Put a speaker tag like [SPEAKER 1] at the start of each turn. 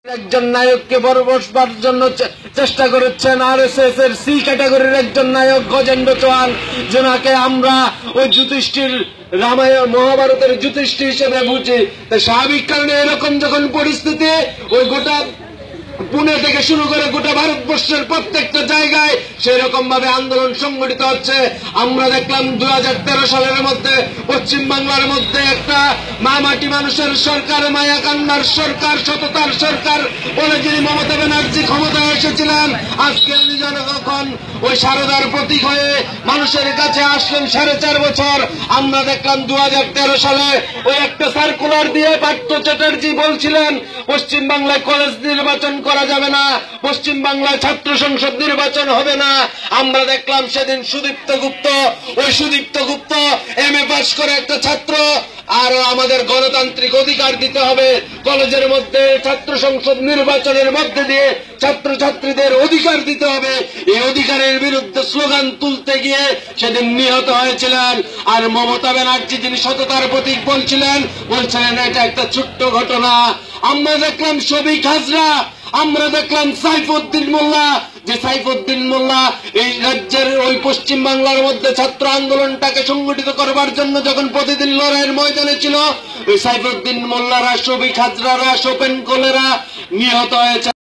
[SPEAKER 1] একজন নায়ককে বরবসবার জন্য চেষ্টা করেছেন আরএসএস এর সি ক্যাটাগরির একজন নায়ক গজেন্দ্র চৌহান, যাকে আমরা ওই যুধিষ্ঠির রামায়ণ মহাভারতের যুধিষ্ঠির হিসেবে বুঝি। তাই স্বাভাবিক কারণে এরকম যখন পরিস্থিতি ওই গোটা পুনে থেকে শুরু করে গোটা ভারতবর্ষের প্রত্যেকটা জায়গায় সেই রকম ভাবে আন্দোলন সংগঠিত হচ্ছে। আমরা দেখলাম 2013 সালের মধ্যে পশ্চিম বাংলার মধ্যে একটা মাটি মানুষের সরকার, মায়া কান্নার সরকার, সততার সরকার বলে যিনি মমতা ব্যানার্জি ক্ষমতায় এসেছিলেন, আজকে উনি যখন ওই সারদার প্রতীক হয়ে মানুষের কাছে আসলেন 4.5 বছর, আমরা দেখলাম 2013 সালে ওই একটা সার্কুলার দিয়ে পার্থ চ্যাটার্জি বলছিলেন পশ্চিম বাংলায় কলেজ নির্বাচন করা যাবে না, পশ্চিম বাংলায় ছাত্র সংসদ নির্বাচন হবে না। আমরা দেখলাম সেদিন সুদীপ্ত গুপ্ত এমএ পাস করে একটা ছাত্র, আর আমাদের গণতান্ত্রিক অধিকার দিতে হবে, কলেজের মধ্যে ছাত্র সংসদ নির্বাচনের মধ্যে দিয়ে ছাত্রছাত্রীদের অধিকার দিতে হবে, এই অধিকারের বিরুদ্ধে স্লোগান তুলতে গিয়ে সেদিন নিহত হয়েছিলেন। আর মমতা ব্যানার্জি যিনি সততার প্রতীক বলছিলেন এটা একটা ছোট্ট ঘটনা। আমরা দেখলাম শফিক হাজরা, আমরা দেখলাম সাইফুদ্দিন মোল্লা, যে সাইফুদ্দিন মোল্লা এই রাজ্যের ওই পশ্চিম বাংলার মধ্যে ছাত্র আন্দোলনটাকে সংগঠিত করবার জন্য যখন প্রতিদিন লড়াইয়ের ময়দানে ছিল, ওই সাইফুদ্দিন মোল্লারা, শফিক হাজরারা, শোপেন কোলেরা নিহত হয়েছে।